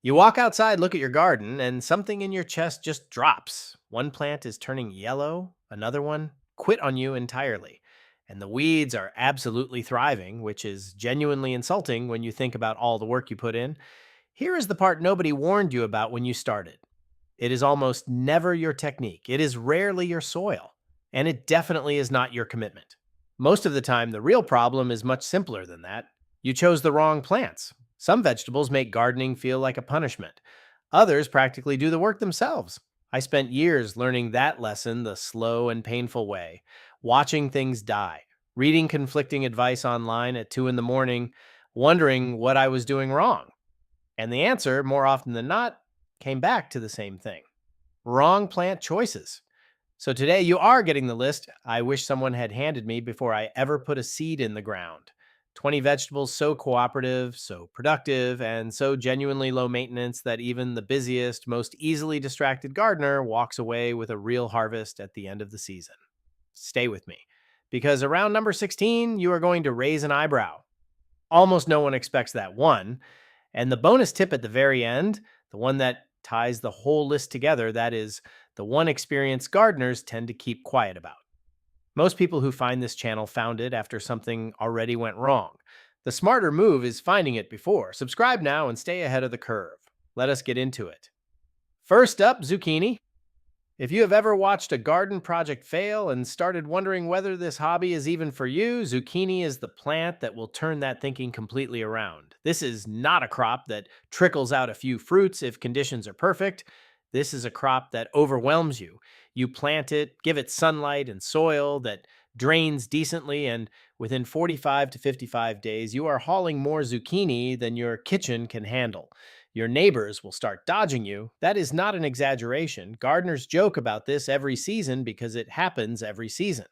You walk outside, look at your garden, and something in your chest just drops. One plant is turning yellow, another one quit on you entirely. And the weeds are absolutely thriving, which is genuinely insulting when you think about all the work you put in. Here is the part nobody warned you about when you started. It is almost never your technique, it is rarely your soil, and it definitely is not your commitment. Most of the time, the real problem is much simpler than that. You chose the wrong plants. Some vegetables make gardening feel like a punishment. Others practically do the work themselves. I spent years learning that lesson the slow and painful way, watching things die, reading conflicting advice online at 2 in the morning, wondering what I was doing wrong. And the answer, more often than not, came back to the same thing: wrong plant choices. So today you are getting the list I wish someone had handed me before I ever put a seed in the ground. 20 vegetables so cooperative, so productive, and so genuinely low maintenance that even the busiest, most easily distracted gardener walks away with a real harvest at the end of the season. Stay with me, because around number 16, you are going to raise an eyebrow. Almost no one expects that one. And the bonus tip at the very end, the one that ties the whole list together, that is the one experience gardeners tend to keep quiet about. Most people who find this channel found it after something already went wrong. The smarter move is finding it before. Subscribe now and stay ahead of the curve. Let us get into it. First up, zucchini. If you have ever watched a garden project fail and started wondering whether this hobby is even for you, zucchini is the plant that will turn that thinking completely around. This is not a crop that trickles out a few fruits if conditions are perfect. This is a crop that overwhelms you. You plant it, give it sunlight and soil that drains decently, and within 45 to 55 days, you are hauling more zucchini than your kitchen can handle. Your neighbors will start dodging you. That is not an exaggeration. Gardeners joke about this every season because it happens every season.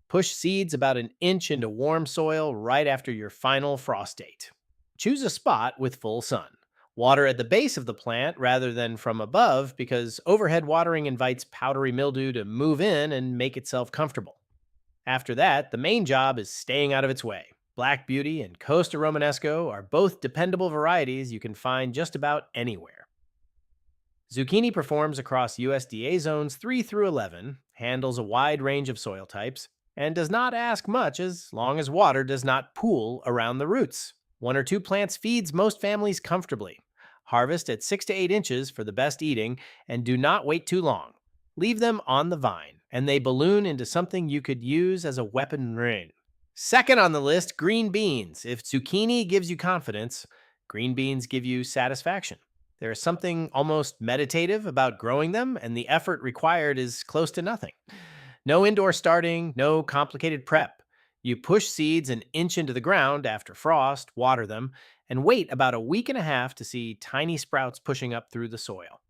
Push seeds about an inch into warm soil right after your final frost date. Choose a spot with full sun. Water at the base of the plant rather than from above because overhead watering invites powdery mildew to move in and make itself comfortable. After that, the main job is staying out of its way. Black Beauty and Costa Romanesco are both dependable varieties you can find just about anywhere. Zucchini performs across USDA zones 3 through 11, handles a wide range of soil types, and does not ask much as long as water does not pool around the roots. One or two plants feeds most families comfortably. Harvest at 6 to 8 inches for the best eating, and do not wait too long. Leave them on the vine, and they balloon into something you could use as a weapon ring. Second on the list, green beans. If zucchini gives you confidence, green beans give you satisfaction. There is something almost meditative about growing them, and the effort required is close to nothing. No indoor starting, no complicated prep. You push seeds an inch into the ground after frost, water them, and wait about a week and a half to see tiny sprouts pushing up through the soil.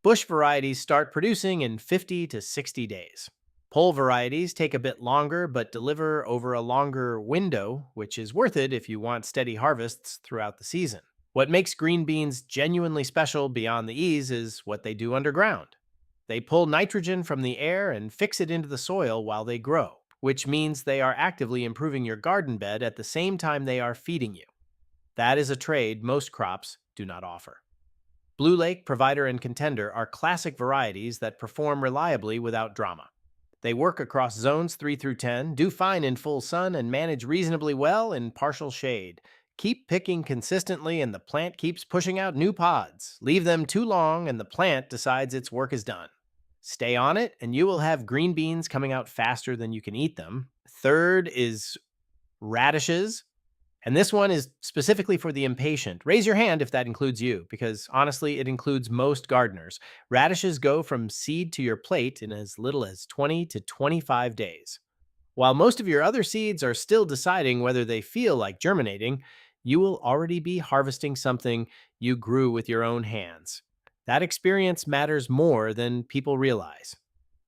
Bush varieties start producing in 50 to 60 days. Pole varieties take a bit longer but deliver over a longer window, which is worth it if you want steady harvests throughout the season. What makes green beans genuinely special beyond the ease is what they do underground. They pull nitrogen from the air and fix it into the soil while they grow, which means they are actively improving your garden bed at the same time they are feeding you. That is a trade most crops do not offer. Blue Lake, Provider, and Contender are classic varieties that perform reliably without drama. They work across zones 3 through 10, do fine in full sun, and manage reasonably well in partial shade. Keep picking consistently and the plant keeps pushing out new pods. Leave them too long and the plant decides its work is done. Stay on it and you will have green beans coming out faster than you can eat them. Third is radishes. And this one is specifically for the impatient. Raise your hand if that includes you, because honestly, it includes most gardeners. Radishes go from seed to your plate in as little as 20 to 25 days. While most of your other seeds are still deciding whether they feel like germinating, you will already be harvesting something you grew with your own hands. That experience matters more than people realize.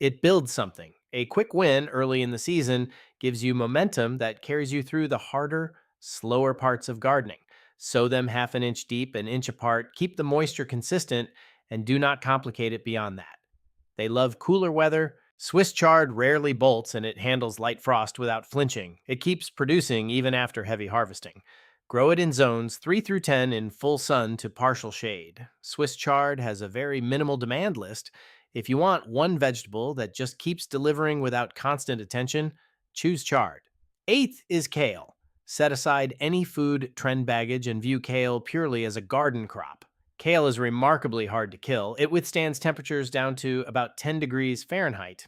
It builds something. A quick win early in the season gives you momentum that carries you through the harder, slower parts of gardening. Sow them half an inch deep, an inch apart, keep the moisture consistent, and do not complicate it beyond that. They love cooler weather. Swiss chard rarely bolts and it handles light frost without flinching. It keeps producing even after heavy harvesting. Grow it in zones 3 through 10 in full sun to partial shade. Swiss chard has a very minimal demand list. If you want one vegetable that just keeps delivering without constant attention, choose chard. Eighth is kale. Set aside any food trend baggage and view kale purely as a garden crop. Kale is remarkably hard to kill. It withstands temperatures down to about 10 degrees Fahrenheit.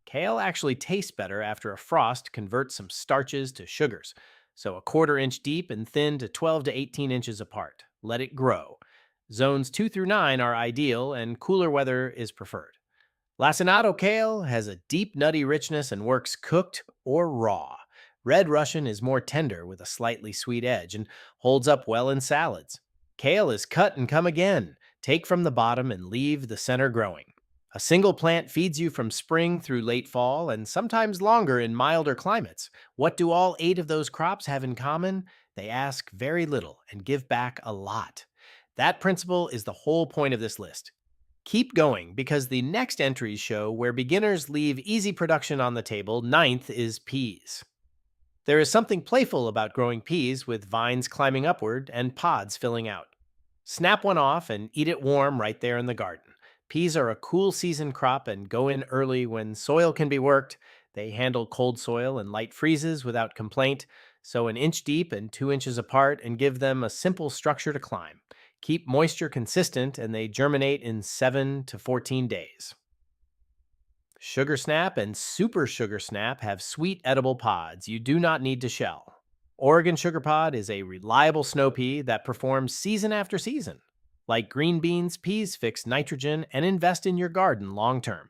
Kale actually tastes better after a frost converts some starches to sugars, so a quarter-inch deep and thin to 12 to 18 inches apart. Let it grow. Zones 2 through 9 are ideal and cooler weather is preferred. Lacinato kale has a deep nutty richness and works cooked or raw. Red Russian is more tender with a slightly sweet edge and holds up well in salads. Kale is cut and come again. Take from the bottom and leave the center growing. A single plant feeds you from spring through late fall and sometimes longer in milder climates. What do all 8 of those crops have in common? They ask very little and give back a lot. That principle is the whole point of this list. Keep going because the next entries show where beginners leave easy production on the table. Ninth is peas. There is something playful about growing peas with vines climbing upward and pods filling out. Snap one off and eat it warm right there in the garden. Peas are a cool season crop and go in early when soil can be worked. They handle cold soil and light freezes without complaint, sow an inch deep and 2 inches apart and give them a simple structure to climb. Keep moisture consistent and they germinate in 7 to 14 days. Sugar Snap and Super Sugar Snap have sweet edible pods you do not need to shell. Oregon Sugar Pod is a reliable snow pea that performs season after season. Like green beans, peas fix nitrogen and invest in your garden long term.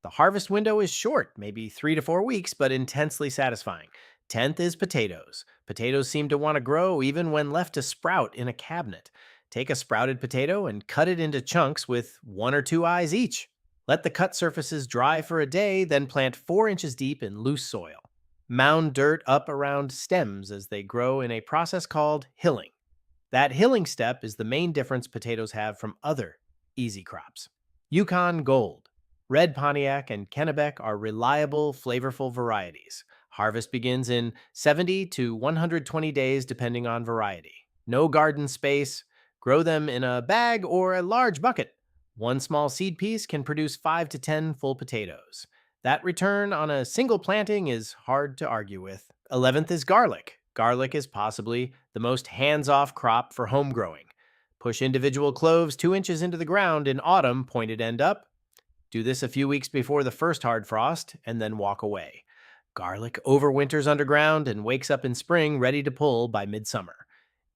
The harvest window is short, maybe 3 to 4 weeks, but intensely satisfying. 10th is potatoes. Potatoes seem to want to grow even when left to sprout in a cabinet. Take a sprouted potato and cut it into chunks with 1 or 2 eyes each. Let the cut surfaces dry for a day, then plant 4 inches deep in loose soil. Mound dirt up around stems as they grow in a process called hilling. That hilling step is the main difference potatoes have from other easy crops. Yukon Gold. Red Pontiac and Kennebec are reliable, flavorful varieties. Harvest begins in 70 to 120 days depending on variety. No garden space. Grow them in a bag or a large bucket. One small seed piece can produce 5 to 10 full potatoes. That return on a single planting is hard to argue with. 11th is garlic. Garlic is possibly the most hands-off crop for home growing. Push individual cloves 2 inches into the ground in autumn, pointed end up. Do this a few weeks before the first hard frost, and then walk away. Garlic overwinters underground and wakes up in spring ready to pull by midsummer.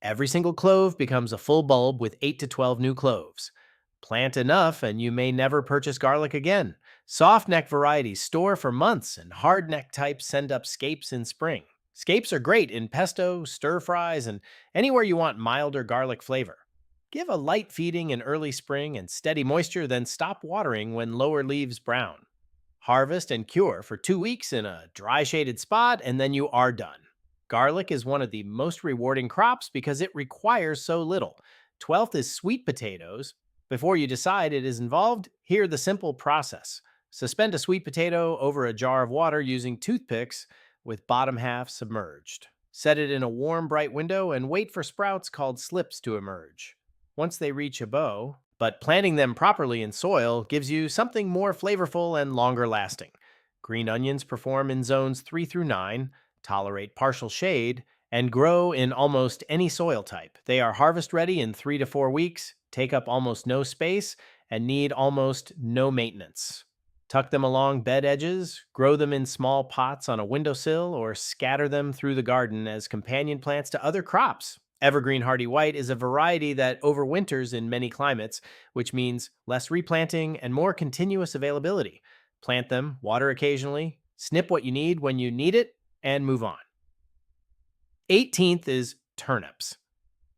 Every single clove becomes a full bulb with 8 to 12 new cloves. Plant enough and you may never purchase garlic again. Soft neck varieties store for months and hard neck types send up scapes in spring. Scapes are great in pesto, stir fries, and anywhere you want milder garlic flavor. Give a light feeding in early spring and steady moisture, then stop watering when lower leaves brown. Harvest and cure for 2 weeks in a dry shaded spot, and then you are done. Garlic is one of the most rewarding crops because it requires so little. 12th is sweet potatoes. Before you decide it is involved, hear the simple process. Suspend a sweet potato over a jar of water using toothpicks with bottom half submerged. Set it in a warm, bright window and wait for sprouts called slips to emerge. Once they reach a bow, but planting them properly in soil gives you something more flavorful and longer lasting. Green onions perform in zones 3 through 9, tolerate partial shade, and grow in almost any soil type. They are harvest ready in 3 to 4 weeks, take up almost no space, and need almost no maintenance. Tuck them along bed edges, grow them in small pots on a windowsill, or scatter them through the garden as companion plants to other crops. Evergreen Hardy White is a variety that overwinters in many climates, which means less replanting and more continuous availability. Plant them, water occasionally, snip what you need when you need it, and move on. 18th is turnips.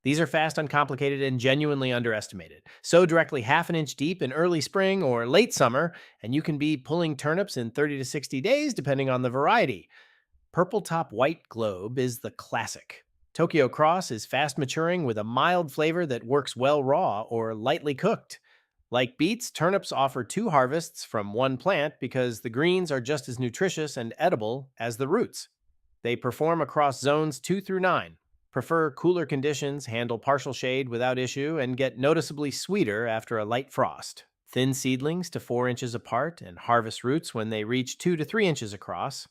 These are fast, uncomplicated, and genuinely underestimated. Sow directly half an inch deep in early spring or late summer, and you can be pulling turnips in 30 to 60 days depending on the variety. Purple Top White Globe is the classic. Tokyo Cross is fast maturing with a mild flavor that works well raw or lightly cooked. Like beets, turnips offer 2 harvests from one plant because the greens are just as nutritious and edible as the roots. They perform across zones 2 through 9. prefer cooler conditions, handle partial shade without issue, and get noticeably sweeter after a light frost. Thin seedlings to 4 inches apart and harvest roots when they reach 2 to 3 inches across.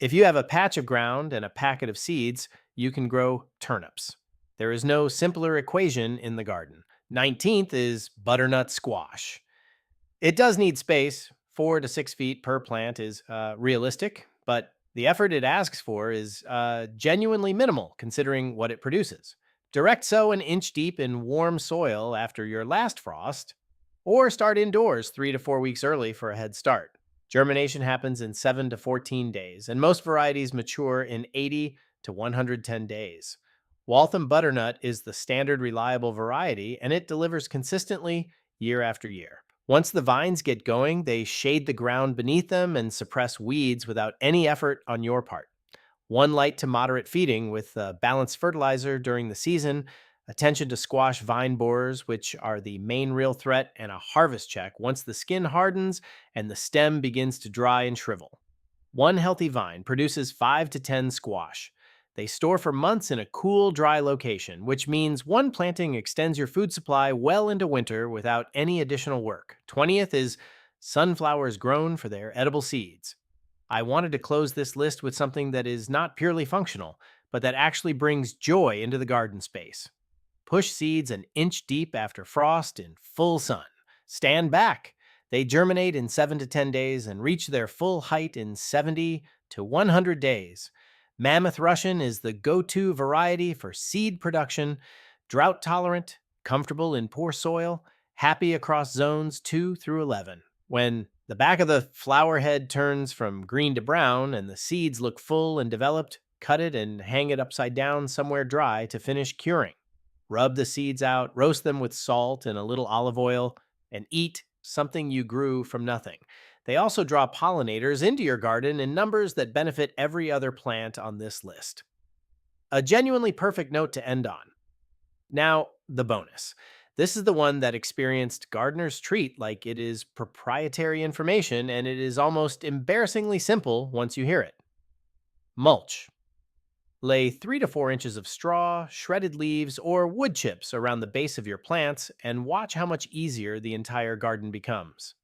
If you have a patch of ground and a packet of seeds, you can grow turnips. There is no simpler equation in the garden. 19th is butternut squash. It does need space. 4 to 6 feet per plant is realistic, but the effort it asks for is genuinely minimal considering what it produces. Direct sow an inch deep in warm soil after your last frost, or start indoors 3 to 4 weeks early for a head start. Germination happens in 7 to 14 days, and most varieties mature in 80 to 110 days. Waltham butternut is the standard reliable variety, and it delivers consistently year after year. Once the vines get going, they shade the ground beneath them and suppress weeds without any effort on your part. One light to moderate feeding with balanced fertilizer during the season, attention to squash vine borers, which are the main real threat, and a harvest check once the skin hardens and the stem begins to dry and shrivel. One healthy vine produces 5 to 10 squash. They store for months in a cool, dry location, which means one planting extends your food supply well into winter without any additional work. 20th is sunflowers grown for their edible seeds. I wanted to close this list with something that is not purely functional, but that actually brings joy into the garden space. Push seeds an inch deep after frost in full sun. Stand back. They germinate in 7 to 10 days and reach their full height in 70 to 100 days. Mammoth Russian is the go to variety for seed production, drought tolerant, comfortable in poor soil, happy across zones 2 through 11. When the back of the flower head turns from green to brown and the seeds look full and developed, cut it and hang it upside down somewhere dry to finish curing. Rub the seeds out, roast them with salt and a little olive oil, and eat something you grew from nothing. They also draw pollinators into your garden in numbers that benefit every other plant on this list. A genuinely perfect note to end on. Now, the bonus. This is the one that experienced gardeners treat like it is proprietary information, and it is almost embarrassingly simple once you hear it. Mulch. Lay 3 to 4 inches of straw, shredded leaves, or wood chips around the base of your plants and watch how much easier the entire garden becomes.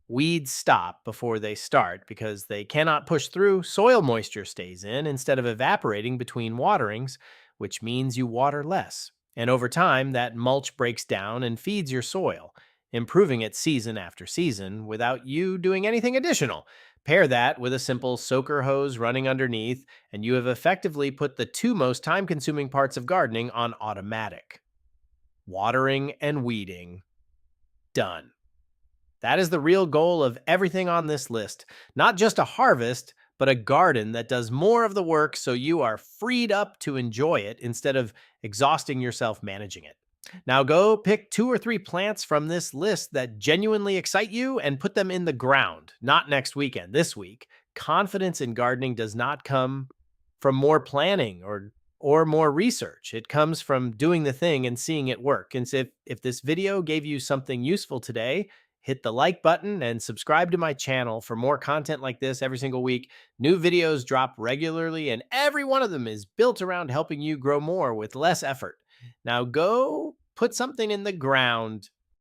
Weeds stop before they start because they cannot push through, soil moisture stays in instead of evaporating between waterings, which means you water less. And over time, that mulch breaks down and feeds your soil, improving it season after season without you doing anything additional. Pair that with a simple soaker hose running underneath, and you have effectively put the two most time consuming parts of gardening on automatic: watering and weeding. Done. That is the real goal of everything on this list. Not just a harvest, but a garden that does more of the work so you are freed up to enjoy it instead of exhausting yourself managing it. Now go pick 2 or 3 plants from this list that genuinely excite you and put them in the ground, not next weekend, this week. Confidence in gardening does not come from more planning or more research. It comes from doing the thing and seeing it work. And so if this video gave you something useful today, hit the like button and subscribe to my channel for more content like this every single week. New videos drop regularly, and every one of them is built around helping you grow more with less effort. Now go put something in the ground